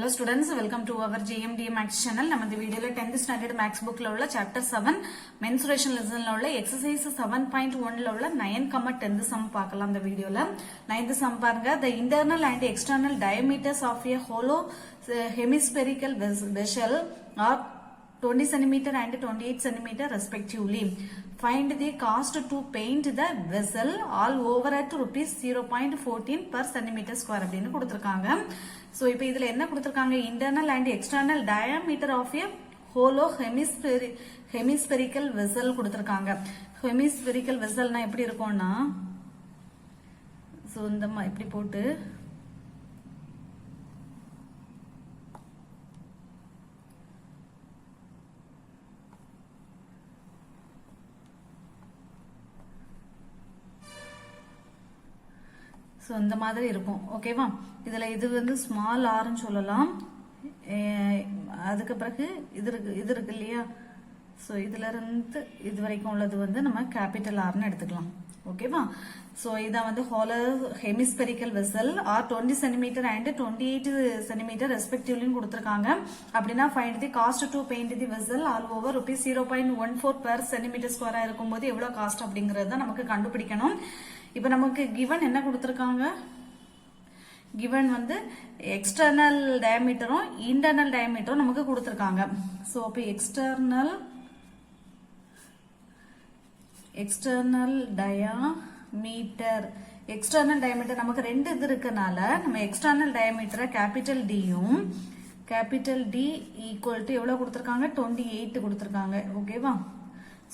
Hello students, welcome to our JMD Max channel. நம்ம இந்த வீடியோல 10th standard Max book ல உள்ள chapter 7 mensuration lesson ல உள்ள exercise 7.1 ல உள்ள 9, 10th sum பார்க்கலாம் இந்த வீடியோல. 9th sum பாருங்க. The internal and external diameters of a hollow hemispherical vessel are 20 cm and 28 cm respectively. Find the cost to paint the vessel all over at rupees 0.14 per centimeter square அப்படினு கொடுத்திருக்காங்க. So இப்போ இதுல என்ன கொடுத்திருக்காங்க? Internal and external diameter of a hollow hemispherical vessel கொடுத்திருக்காங்க. Hemispherical vessel னா எப்படி இருக்கும்னா சோ இந்த இப்படி போட்டு சோ இந்த மாதிரி இருக்கும். ஓகேவா? இதுல இது வந்து ஸ்மால் ஆர்னு சொல்லலாம். அதுக்கு பிறகு இது இருக்கு இல்லையா? சோ இதுல இருந்து இது வரைக்கும் உள்ளது வந்து நம்ம கேபிட்டல் ஆர்னு எடுத்துக்கலாம். ஓகேவா? சோ இத வந்து hollow hemispherical vessel are 20 cm and 28 cm respectively கொடுத்திருக்காங்க. அப்படினா find the cost to paint the vessel all over rupees 0.14 per centimeter square இருக்கும்போது எவ்வளவு காஸ்ட் அப்படிங்கறத நமக்கு கண்டுபிடிக்கணும். இப்போ நமக்கு given என்ன கொடுத்திருக்காங்க? given வந்து எக்ஸ்டர்னல் டயாமீட்டரும் இன்டர்னல் டயாமீட்டரும் நமக்கு கொடுத்திருக்காங்க. சோ அப்ப எக்ஸ்டர்னல் டயாமீட்டர் நமக்கு ரெண்டு இது இருக்கனால நம்ம எக்ஸ்டர்னல் டயாமீட்டரை கேபிட்டல் டியும் கேபிட்டல் டி ஈக்குவல் டு எவ்வளவு கொடுத்திருக்காங்க? 28 கொடுத்திருக்காங்க. ஓகேவா?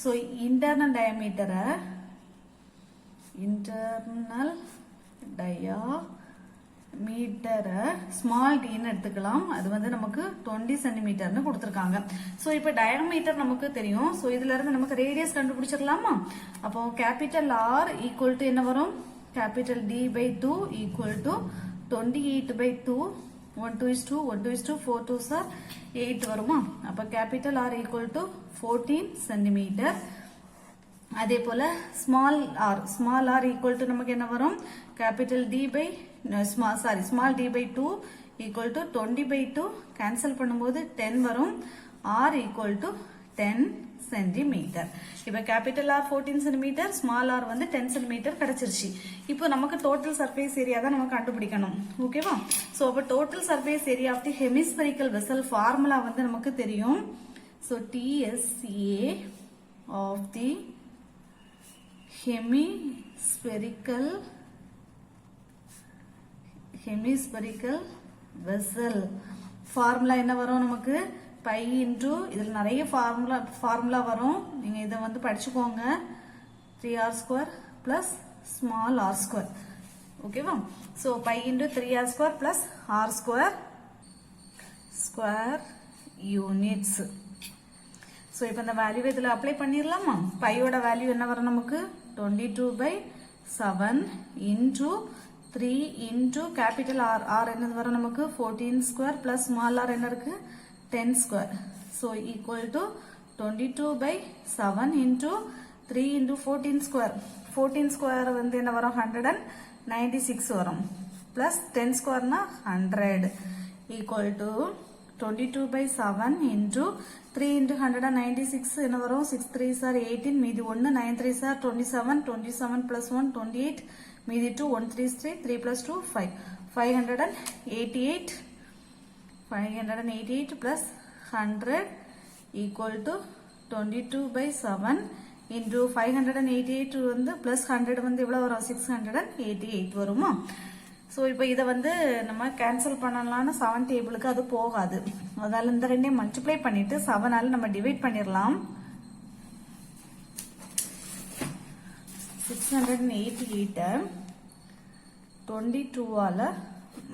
சோ இன்டர்னல் டயாமீட்டரை internal diameter ஸ்மால் டின்னு எடுத்துக்கலாம். அது வந்து நமக்கு 20 cm கொடுத்திருக்காங்க. சோ இப்போ டயாமீட்டர் நமக்கு தெரியும். சோ இதுல இருந்து நமக்கு ரேடியஸ் கண்டுபிடிச்சிடலாமா? அப்போ கேபிட்டல் ஆர் ஈக்குவல் டு என்ன வரும்? Capital D by 2 equal to 28 by 2 1 2 is 2 1 2 is 2 4 2 are 8 வருமா? அப்ப capital R equal to 14 cm. அதே போல ஸ்மால் ஆர் ஈக்குவல் டு நமக்கு என்ன வரும்? Capital D by small d by 2 equal to 20 by 2 cancel பண்ணும்போது 10 வரும். R equal to 10 centimetre. இப்ப capital R 14 centimetre, small r வந்து 10 சென்டிமீட்டர் கிடைச்சிருச்சு. இப்போ நமக்கு டோட்டல் சர்ஃபேஸ் ஏரியா தான் நம்ம கண்டுபிடிக்கணும். ஓகேவா? சோ அப்ப total surface area of the hemispherical vessel formula வந்து நமக்கு தெரியும். So TSA of the hemispherical vessel formula என்ன வரும் நமக்கு? பை இன்டு இதுல நிறைய ஃபார்முலா வரும். நீங்க இதை வந்து படிச்சுக்கோங்க. 3r² plus small r². ஓகேவா? So pi into 3r² plus r² square units. So இப்போ இந்த வேல்யூ இதுல அப்ளை பண்ணிரலாமா? பையோட வேல்யூ என்ன வரும் நமக்கு? 22/7 into 3 into capital R என்னது வரும் நமக்கு? 14² plus small r என்ன இருக்கு? 10². So equal to 22/7 into 3 into 14². 14² வந்து என்ன வரும்? 196 வரும். Plus 10² னா 100 equal to 22/7 into 3 into 196 என்ன வரும்? 6 3s are 18 மீதி 1 9 3s are 27 27 plus 1 28 மீதி 2 1 3 is 3 3 plus 2 5 588 plus 100 equal to 22/7 into 588 வந்து plus 100 வந்து எவ்வளவு வரும்? 688 வருமா? சோ இப்போ இத வந்து நம்ம கேன்சல் பண்ணலாம்னா 7 டேபிளுக்கு அது போகாது. அதனால இந்த ரெண்டையும் மல்டிப்ளை பண்ணிட்டு 7 ஆல நம்ம டிவைட் பண்ணிரலாம். 688 22 ஆல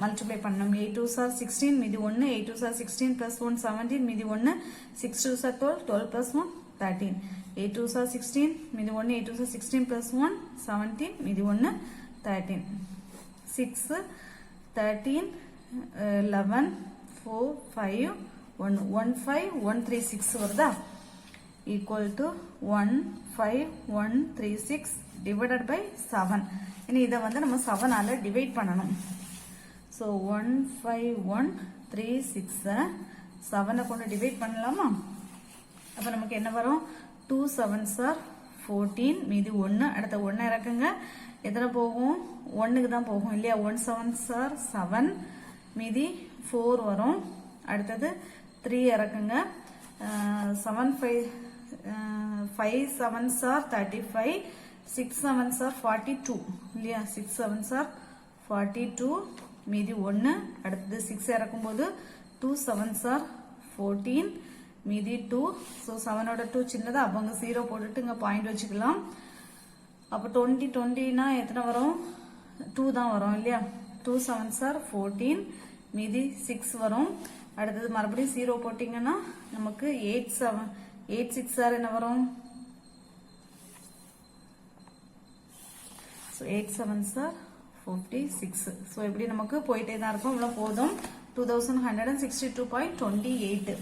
மல்டிப்ளை பண்ணனும். 8 2s are 16 மீதி 1 8 2s are 16 plus 1 17 மீதி 1 6 2s are 12 12 plus 1 13 8 2s are 16 மீதி 1 8 2s are 16 plus 1 17 மீதி 1 13 6 13 11 4 5 1 15136 வருதா? equal to 15136 divided by 7. இனி இதை வந்து நம்ம 7 ஆல டிவைட் பண்ணணும். So 151 3 6 7 கொண்டு டிவைட் பண்ணலாமா? அப்ப நமக்கு என்ன வரும்? 2 7s are 14 மீதி 1 அடுத்த 1 இறக்குங்க. எத்தனை போகும்? 1க்கு தான் போகும் இல்லையா? 1 7s are 7 மீதி 4 வரும். அடுத்தது 3 இறக்குங்க. 5 7s are 35 6 7s are 42 இல்லையா? 6 7s are 42 மீதி 1 அடுத்தது 6 இறக்கும் போது 2 7s are 14 மீதி 2 so 7 ஓட 2 சின்னதா அவங்க 0 போட்டுட்டு இங்க பாயிண்ட் வச்சுக்கலாம். அப்ப 20 20னா எத்தனை வரும்? 2 தான் வரும் இல்லையா? 2 7s are 14 மீதி 6 வரும். அடுத்தது மறுபடியும் 0 போட்டீங்கன்னா நமக்கு 8 6 are என்ன வரும்? so 8 7s are 56 so இப்படி நமக்கு போயிட்டே தான் இருக்கும். இவ்வளவு போதும். 2162.28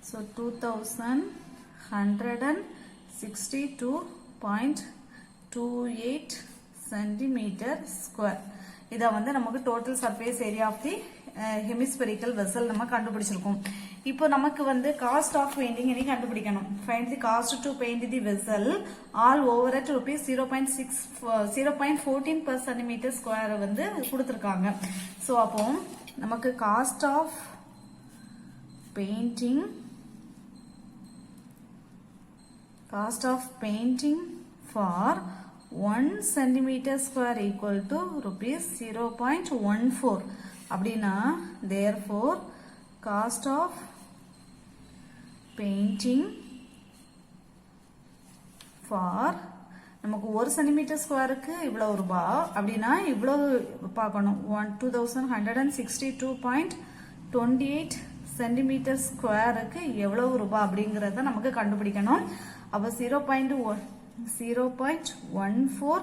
so 2162.28 centimeter square. இதை வந்து நமக்கு total surface area of the hemispherical vessel நம்ம கண்டுபிடிச்சிருக்கோம். இப்போ நமக்கு வந்து காஸ்ட் ஆஃப் பெயிண்டிங் இனி கண்டுபிடிக்கணும். Find the cost to paint the vessel all over at rupees 0.14 per centimeter square வந்து கொடுத்துருக்காங்க. ஸோ அப்போ நமக்கு cost of painting for 1 centimeter square equal to rupees 0.14 அப்படின்னா therefore cost of painting for நமக்கு 1 centimeter squareக்கு இவ்வளவு ரூபாய் அப்படின்னா இவ்வளவு பார்க்கணும். 2162.28 centimeter squareக்கு எவ்வளவு ரூபாய் அப்படிங்கறத நமக்கு கண்டுபிடிக்கணும். அப்ப 0.14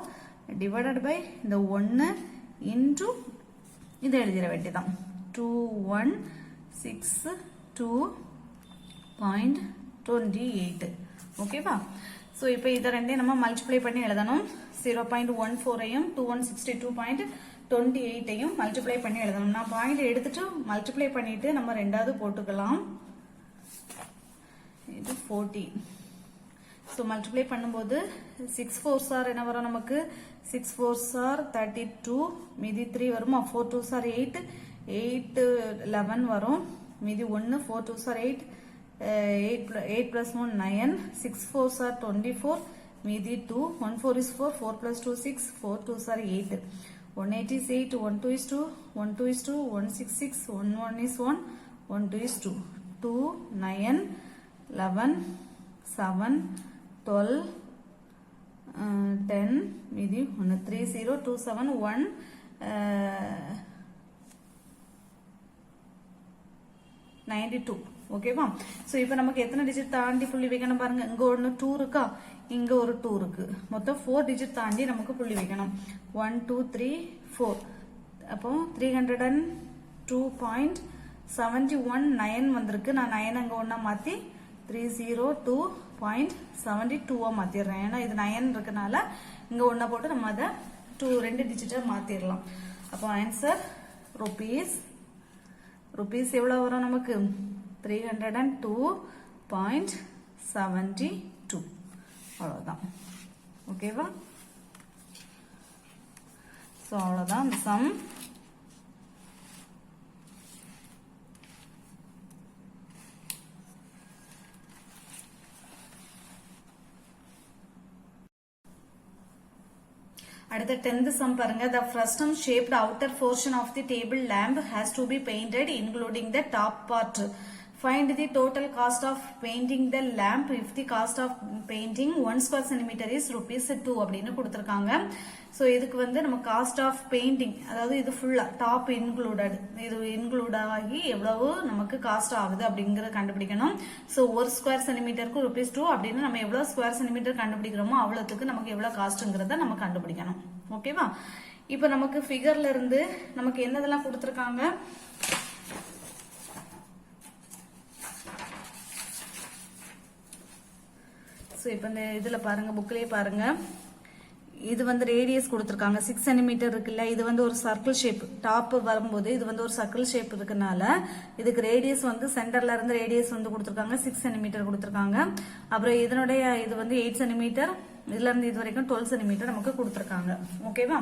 divided by இந்த 1 into இதை எழுதிட வேண்டியதான் 2162.28 ஓகேவா? ஸோ இப்போ இதை ரெண்டையும் நம்ம மல்டிப்ளை பண்ணி எழுதணும். 0.14ஐயும் 2162.28ஐயும் மல்டிப்ளை பண்ணி எழுதணும். நான் பாயிண்ட் எடுத்துட்டு மல்டிப்ளை பண்ணிட்டு நம்ம ரெண்டாவது போட்டுக்கலாம். இது 14. ஸோ மல்டிப்ளை பண்ணும்போது 6 4s are என்ன வரும்? நமக்கு 6 4s are 32 மீதி 3 வருமா? 4 2s are 8 8 11 வரும் மீதி 1 4 2s are 8 8 plus 1 9 6 4s are 24 மீதி 2 1 4 is 4 4 plus 2 6 4 2s are 8 1 8 is 8 1 2 is 2 1 2 is 2 1 6 6 1 1 is 1 1 2 is 2 2 9 11 7 12 10 மீதி 1 3 0 2 7 1 92 ஓகேவா? சோ இப்போ நமக்கு எத்தனை டிஜிட் தாண்டி புள்ளி வைக்கணும் பாருங்க. இங்க ஒன்னு 2 இருக்கா, இங்க ஒரு 2 இருக்கு. மொத்தம் 4 டிஜிட் தாண்டி நமக்கு புள்ளி வைக்கணும். 1 2 3 4 அப்போ 302.719 வந்திருக்கு. நான் 9 அங்க ஒண்ணா மாத்தி 302.72 மாத்திடுறேன். ஏன்னா இது 9 இருக்கனால இங்க ஒண்ணா போட்டு நம்ம அதை 2 டிஜிட்டா மாத்திரலாம். அப்போ ஆன்சர் rupees எவ்வளவு வரும் நமக்கு? 302.72 அவ்வளவுதான். ஓகேவா? சோ அவ்வளவுதான் சம். அடுத்த 10th sum பாருங்க. The frustum shaped outer portion of the table lamp has to be painted including the top part. Find the total cost of painting the lamp if the cost of painting 1 square centimeter is rupees 2 அப்படின்னு கொடுத்திருக்காங்க. So இதுக்கு வந்து நம்ம cost of painting, அதாவது இது ஃபுல்லா top included, இது include ஆகி எவ்வளவு நமக்கு காஸ்ட் ஆகுது அப்படிங்கறத கண்டுபிடிக்கணும். சோ 1 ஸ்கொயர் சென்டிமீட்டருக்கு rupees 2 அப்படின்னு நம்ம எவ்வளவு ஸ்கொயர் சென்டிமீட்டர் கண்டுபிடிக்கிறோமோ அவ்வளவுக்கு நமக்கு எவ்வளவு காஸ்ட்ங்கறத நம்ம கண்டுபிடிக்கணும். ஓகேவா? இப்போ நமக்கு ஃபிகர்ல இருந்து நமக்கு என்னதெல்லாம் கொடுத்திருக்காங்க? சோ இப்போ இந்த இதுல பாருங்க, புக்லயே பாருங்க. இது வந்து ரேடியஸ் கொடுத்துருக்காங்க 6 சென்டிமீட்டர் இருக்குல்ல, இது வந்து ஒரு சர்க்கிள் ஷேப் டாப் வரும்போது இது வந்து ஒரு சர்க்கிள் ஷேப் இருக்கனால இதுக்கு ரேடியஸ் வந்து சென்டர்ல இருந்து ரேடியஸ் வந்து கொடுத்துருக்காங்க 6 சென்டிமீட்டர் கொடுத்துருக்காங்க. அப்புறம் இதனுடைய இது வந்து 8 சென்டிமீட்டர், இதுல இருந்து இது வரைக்கும் 12 சென்டிமீட்டர் நமக்கு கொடுத்துருக்காங்க. ஓகேவா?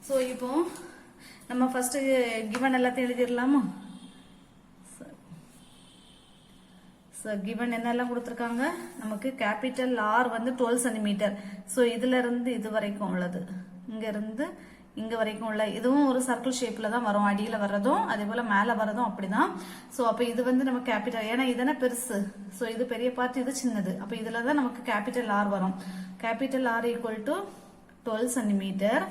ஸோ இப்போ நம்ம ஃபர்ஸ்ட் கிவன் எல்லாத்தையும் எழுதிடலாமா? கிவன் என்னெல்லாம் கொடுத்துருக்காங்க நமக்கு, கேபிட்டல் ஆர் வந்து 12 சென்டிமீட்டர். ஸோ இதுல இருந்து இது வரைக்கும் உள்ளது, இங்க இருந்து இங்க வரைக்கும் உள்ள இதுவும் ஒரு சர்க்கிள் ஷேப்ல தான் வரும், அடியில வர்றதும் அதே போல மேல வர்றதும் அப்படிதான். ஸோ அப்ப இது வந்து நம்ம கேபிட்டல், ஏன்னா இதுதானே பெருசு, ஸோ இது பெரிய பார்ட் இது சின்னது, அப்ப இதுலதான் நமக்கு கேபிட்டல் ஆர் வரும். Capital R equal to 12 centimetre.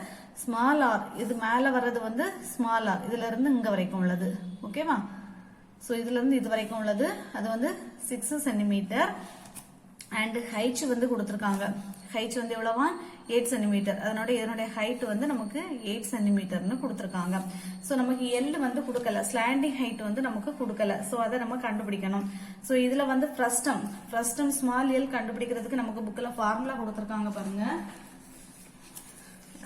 Small r இது மேல வர்றது வந்து ஸ்மால் ஆர், இதுல இருந்து இங்க வரைக்கும் உள்ளது. ஓகேவா? ஸோ இதுல இருந்து இது வரைக்கும் உள்ளது அது வந்து 6 சென்டிமீட்டர். அண்ட் ஹைட் வந்து கொடுத்துருக்காங்க, ஹைட் வந்து எவ்வளவா 8 சென்டிமீட்டர். அதனோட இதனுடைய ஹைட் வந்து நமக்கு 8 சென்டிமீட்டர்னு கொடுத்துருக்காங்க. ஸோ நமக்கு எல் வந்து கொடுக்கல, ஸ்லாண்டிங் ஹைட் வந்து நமக்கு கொடுக்கல. ஸோ அதை நம்ம கண்டுபிடிக்கணும். ஸோ இதுல வந்து ஃப்ரஸ்டம் ஸ்மால் எல் கண்டுபிடிக்கிறதுக்கு நமக்கு புக்ல ஃபார்முலா கொடுத்துருக்காங்க பாருங்க.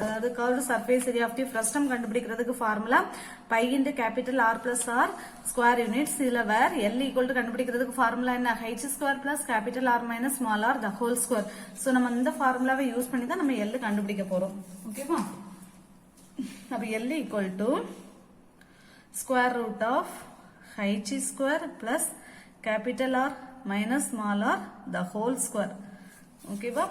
அதாவது curved surface area of the frustum கண்டுபிடிக்கிறதுக்கு formula pi into capital R plus r square units. இதுல வேர் எல் ஈக்குவல் டு கண்டுபிடிக்கிறதுக்கு ஃபார்முலா என்ன, h square plus capital R minus small r the whole square. So நம்ம இந்த ஃபார்முலாவை use பண்ணி தான் நம்ம எல் கண்டுபிடிக்க போறோம். ஓகேவா? அப்ப l equal to square root of h square plus capital R minus small r the whole square. ஓகேவா?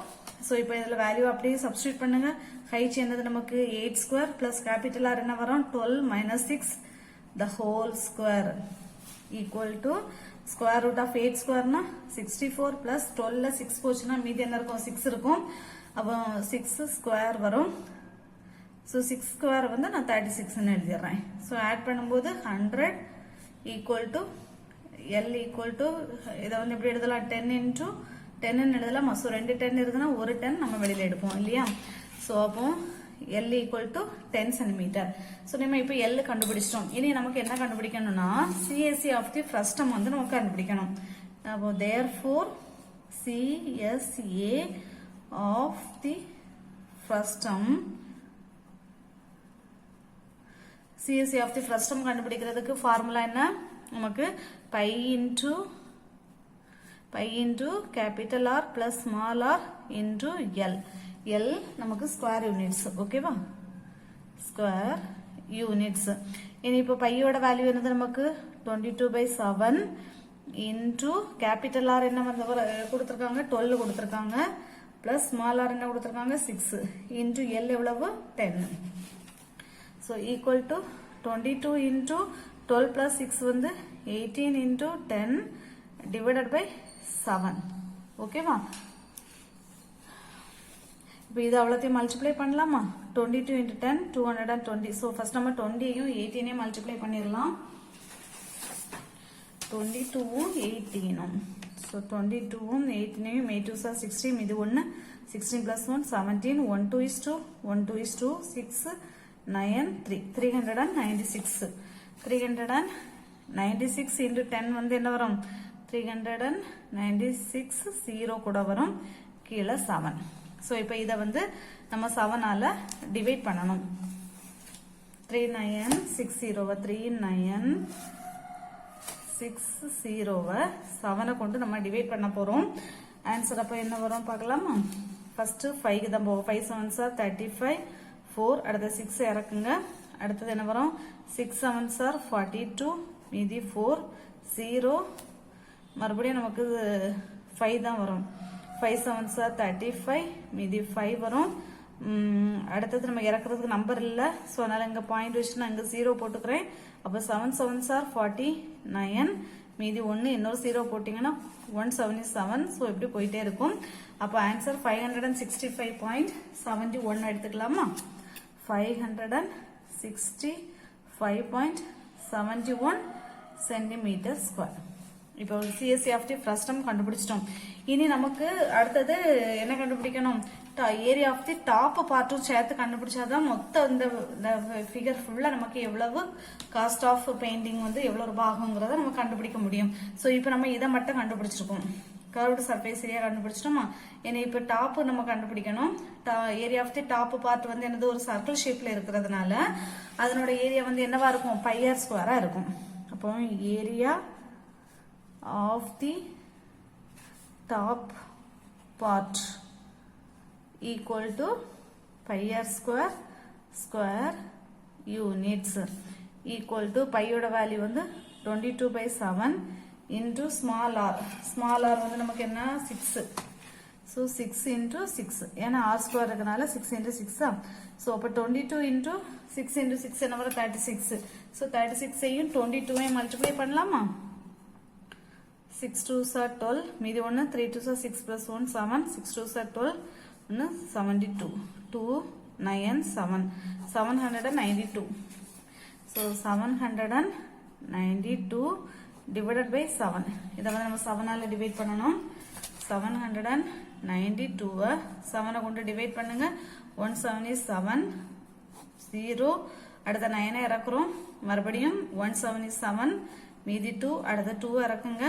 சோ இப்போ இதுல வேல்யூ அப்படியே சப்ஸ்டிட்யூட் பண்ணுங்க. ஹைட் என்னது நமக்கு 8 ஸ்கொயர் பிளஸ் கேபிட்டல் ஆர் என்ன வரும் 12 minus 6 the whole square equal to square root of 8 ஸ்கொயர்னா 64 பிளஸ் 12ல 6 போச்சுன்னா மீதி என்ன இருக்கும் 6 இருக்கும். அப்போ 6 ஸ்கொயர் வரும். ஸோ 6 ஸ்கொயர் வந்து நான் 36ன்னு எழுதிடுறேன். ஸோ ஆட் பண்ணும்போது 100 equal to L equal to இதை வந்து எப்படி எழுதலாம் 10 இன்டூ 10 எழுதலாம். ஸோ 2 10 இருக்குன்னா ஒரு 10 நம்ம வெளியில எடுப்போம் இல்லையா. ஸோ அப்போ L equal to 10 centimetre. So நம்ம இப்போ எல் கண்டுபிடிச்சிட்டோம். இனி நமக்கு என்ன கண்டுபிடிக்கணும்னா சிஎஸ்சி ஆஃப் தி ஃப்ரஸ்டம் வந்து நமக்கு கண்டுபிடிக்கணும். அப்போ therefore CSA of the frustum, CSC of the frustum கண்டுபிடிக்கிறதுக்கு ஃபார்முலா என்ன நமக்கு pi into capital R plus small r into l. L நமக்கு ஸ்கொயர் யூனிட்ஸ். ஓகேவா? Square units. இனி இப்போ பையோட வேல்யூ என்னது நமக்கு 22/7 இன்டூ கேபிட்டல் ஆர் என்ன வந்து கொடுத்துருக்காங்க 12 கொடுத்துருக்காங்க பிளஸ் ஸ்மால் ஆர் என்ன கொடுத்துருக்காங்க 6 இன்டூ எல் எவ்வளவு 10. So equal to 22 into 12 plus 6 வந்து 18 இன்டூ 10 divided by 7. ஓகேவா? இப்போ இது அவ்வளோத்தையும் மல்டிப்ளை பண்ணலாமா? 22 into 10 220. ஸோ ஃபர்ஸ்ட் நம்ம 20யும் 18யும் மல்டிப்ளை பண்ணிடலாம். 22ம் 18ம். ஸோ 22ம் 18யும் 8 2 16 இது 1 16 plus 1 17 1 2 is 2 1 2 is 2 6 9 3 396. 396 into 10 வந்து என்ன வரும் 396 0 கூட வரும் கீழே 7. ஸோ இப்போ இதை வந்து நம்ம 7ஆல டிவைட் பண்ணணும். 3960 3960 7 கொண்டு நம்ம டிவைட் பண்ண போறோம். ஆன்சர் அப்போ என்ன வரும் பார்க்கலாமா? ஃபர்ஸ்ட் 5 தான் போகும். 5 7s are 35 4 அடுத்த 6 இறக்குங்க. அடுத்தது என்ன வரும் 6 7s are 42 மீதி 4 0 மறுபடியும் நமக்கு 5 தான் வரும். 5 7s are 35 மீதி 5 வரும். அடுத்தது நம்ம இறக்குறதுக்கு நம்பர் இல்லை. ஸோ அதனால இங்கே பாயிண்ட் வச்சு நான் இங்கே 0 போட்டுக்கிறேன். அப்போ 7 7s are 49 மீதி 1 இன்னொரு 0 போட்டிங்கன்னா 177. ஸோ இப்படி போயிட்டே இருக்கும். அப்போ ஆன்சர் 565.71 எடுத்துக்கலாமா? 565.71 சென்டிமீட்டர் ஸ்கொயர். இப்போ சிஎஸ்சி ஆஃப் தி ஃப்ரஸ்டம் கண்டுபிடிச்சிட்டோம். இனி நமக்கு அடுத்தது என்ன கண்டுபிடிக்கணும்? ஏரியா ஆஃப் தி டாப் பார்ட்டும் சேர்த்து கண்டுபிடிச்சாதான் மொத்தம் இந்த ஃபிகர் ஃபுல்லா நமக்கு எவ்வளவு காஸ்ட் ஆஃப் பெயிண்டிங் வந்து எவ்வளவு ரூபாய் ஆகுங்கிறத நம்ம கண்டுபிடிக்க முடியும். ஸோ இப்போ நம்ம இதை மட்டும் கண்டுபிடிச்சிருக்கோம். கர்வ்டு சர்ஃபேஸ் ஏரியா கண்டுபிடிச்சிட்டோமா. ஏன்னா இப்போ டாப் நம்ம கண்டுபிடிக்கணும். Area of the top part வந்து என்னது ஒரு சர்க்கிள் ஷேப்ல இருக்கிறதுனால அதனோட ஏரியா வந்து என்னவா இருக்கும், πr ஸ்கொயரா இருக்கும். அப்போ area of the top part equal to πr square units equal to பையோட வேல்யூ வந்து 22/7 into small r வந்து நமக்கு என்ன 6. so 6 into 6 ஏன்னா r square இருக்கனால 6 into 6 so அப்ப 22 into 6 into 6 என்ன வரும் 36. so 36 ஐயும் 22 ஐயும் மல்டிப்ளை பண்ணலாமா. 6 2s are 12 மீதி 1 3 2s are 6 plus 1 7 6 2s are 12 72 2 9 7 792. so 792 divided by 7 இத வந்து நம்ம 7 ஆல டிவைட் பண்ணனும். 792 7 கொண்டு டிவைட் பண்ணுங்க. 1 7 is 7 0 அடுத்த 9 இறக்குறோம். மறுபடியும் 1 7 is 7 மீதி 2 அடுத்த 2 இறக்குங்க.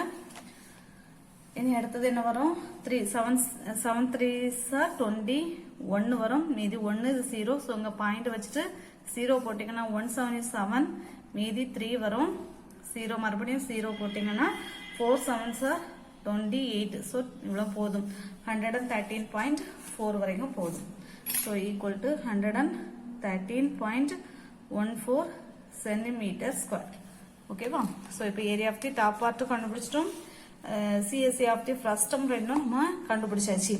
இனி அடுத்தது என்ன வரும் 3 7 7 3s are 21 வரும். மீதி 1 இது 0. சோ உங்க பாயிண்ட் வச்சிட்டு 0 போட்டீங்கன்னா 1 7 is 7 மீதி 3 வரும். 0 மறுபடியும் 0 போட்டீங்கன்னா 4 7s are 28. சோ இவ்வளவு போதும். 113.4 வரைக்கும் போதும். So equal to 113.14 centimeter square. ஓகேவா. சோ இப்போ area of the top part கண்டுபிடிச்சிட்டோம். CSA of the first term ரெண்டும் நம்ம கண்டுபிடிச்சாச்சு.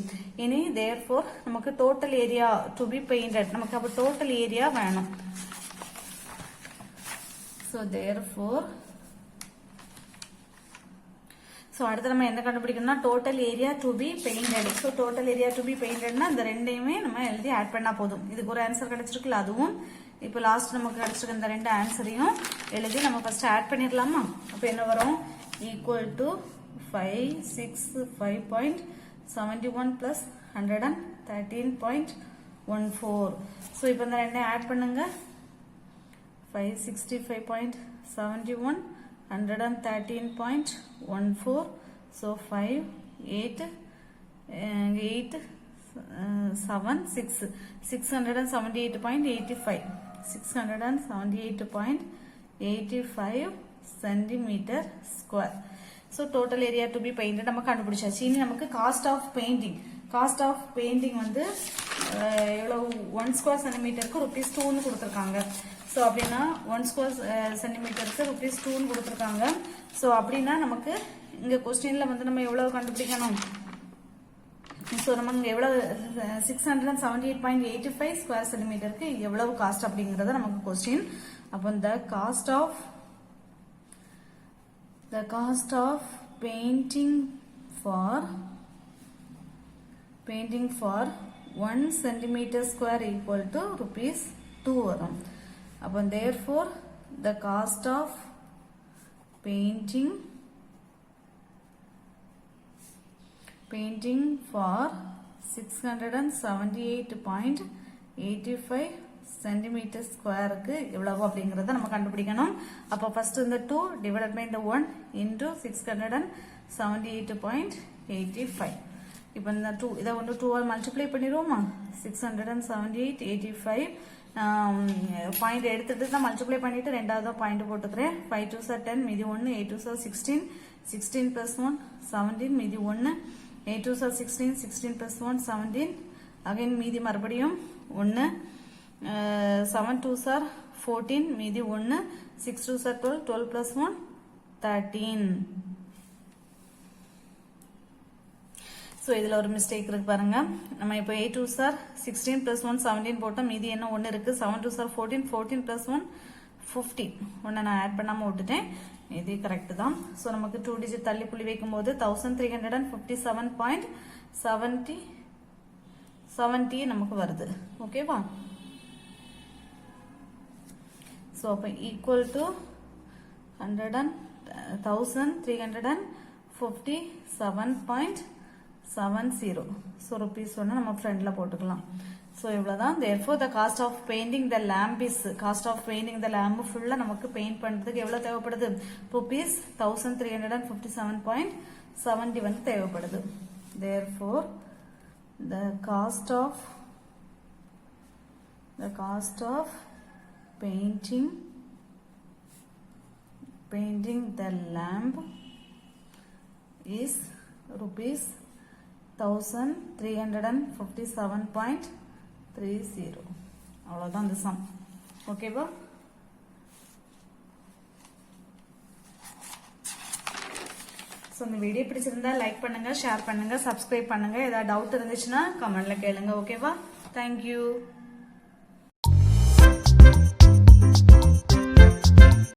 இனி therefore நமக்கு total area to be painted. நமக்கு அப்ப total area வேணும். so therefore அடுத்து நம்ம என்ன கண்டுபிடிக்கணும்னா total area to be painted. so total area to be painted னா இந்த ரெண்டையுமே நம்ம எழுதி ஆட் பண்ணா போதும். இதுக்கு ஒரு ஆன்சர் கிடைச்சிருக்குல, அதுவும் இப்போ லாஸ்ட் நமக்கு கிடைச்சிருக்க இந்த ரெண்டு ஆன்சரையும் எழுதி நம்ம ஃபர்ஸ்ட் ஆட் பண்ணிடலாமா. அப்ப என்ன வரும் equal to 565.71 plus 113.14. so இப்போ இந்த ரெண்டையும் ஆட் பண்ணுங்க. 565.71 113.14. so 5 8 8 7 6 678.85 678.85 centimeter square. so total area to be painted நம்ம கண்டுபிடிச்சாச்சு. இனி நமக்கு cost of painting வந்து எவ்வளவு 1 square centimeterக்கு ₹2 ன்னு கொடுத்திருக்காங்க. so அப்படினா 1 square centimeterக்கு ₹2 ன்னு கொடுத்திருக்காங்க. so அப்படினா நமக்கு இங்க क्वेश्चनல வந்து நம்ம எவ்வளவு கண்டுபிடிக்கணும். so நமக்கு எவ்வளவு 678.85 square centimeterக்கு எவ்வளவு காஸ்ட் அப்படிங்கறது நமக்கு क्वेश्चन. அப்ப the cost of painting for 1 centimeter square equal to ₹2 வரும். அப்ப therefore the cost of painting for 678.85 centimeter square க்கு எவ்வளவு அப்படிங்கறத நம்ம கண்டுபிடிக்கணும். அப்ப first இந்த 2 divided by the 1 into 678.85. இப்போ இந்த 2 இத வந்து 2 ஆல் மல்டிப்ளை பண்ணிரோமா. 678.85 பாயிண்ட் எடுத்துட்டு தான் மல்டிப்ளை பண்ணிட்டு ரெண்டாவது பாயிண்ட் போட்டுக்கிறேன். 5 2s are 10 மீதி 1 8 2s are 16 16 plus 1 17 மீதி 1 8 2s are 16 16 plus 1 17 again மீதி மறுபடியும் 1 7 2s are 14 மீதி 1 6 2s are 12 12 plus 1 13. so இதுல ஒரு மிஸ்டேக் இருக்கு பாருங்க. நம்ம இப்போ 8 2s are 16 plus 1 17 போட்டோம். மீதி என்ன 1 இருக்கு. 7 2s are 14 14 plus 1 15. ஒண்ணு நான் ஆட் பண்ணாம விட்டுட்டேன். இது கரெக்ட் தான். சோ நமக்கு 2 டிஜிட் தள்ளி புள்ளி வைக்கும்போது 1357.70 நமக்கு வருது. ஓகேவா. சோ அப்ப ஈக்குவல் டு 1357.70. so rupees ஒன்னு நம்ம ஃப்ரண்ட்ல போட்டுக்கலாம். so இவ்வளவுதான். therefore the cost of painting the lamp ஃபுல்லா நமக்கு பெயிண்ட் பண்றதுக்கு எவ்வளவு தேவைப்படுது. rupees 1357.70 70 வந்து தேவைப்படுது. Therefore, the cost of painting the lamp is rupees 1357.30. அவ்வளவுதான் இந்த சம். ஓகேவா? ஸோ இந்த வீடியோ பிடிச்சிருந்தா லைக் பண்ணுங்க, ஷேர் பண்ணுங்க, சப்ஸ்கிரைப் பண்ணுங்க. ஏதாவது டவுட் இருந்துச்சுன்னா கமெண்ட்ல கேளுங்க. ஓகேவா? தேங்க்யூ.